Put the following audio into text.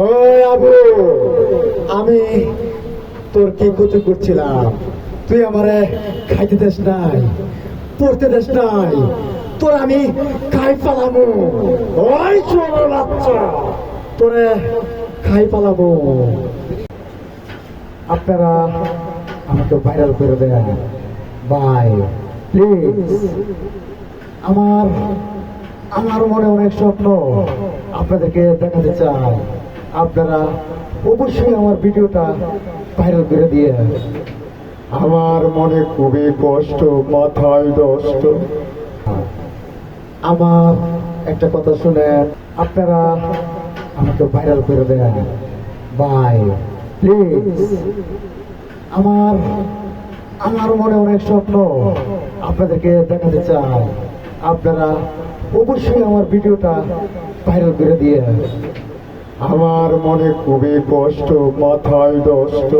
ওই আবু, আমি তোর কি ক্ষতি করছিলাম? তুই আমারে খাইতে দেস নাই, পড়তে দেস নাই, তোর আমি খাই পালামু। ওই চোর বাচ্চা, তোরে খাই পালামু। আপনারা আমাকে ভাইরাল করে দেন ভাই, প্লিজ। আমার আমার মনে অনেক স্বপ্ন আপনাদেরকে দেখাতে চাই। আপনারা অবশ্যই আমার ভিডিওটা ভাইরাল করে দিয়ে। আমার মনে খুবই কষ্ট, মাথায় দষ্ট। আমার একটা কথা শুনেন, আপনারা আমাকে ভাইরাল করে দেন ভাই, প্লিজ। আমার আমার মনে অনেক স্বপ্ন আপনাদেরকে দেখাতে চাই। আপনারা অবশ্যই আমার ভিডিওটা ভাইরাল করে দিয়ে। আমার মনে খুবই কষ্ট, মাথায় দষ্ট।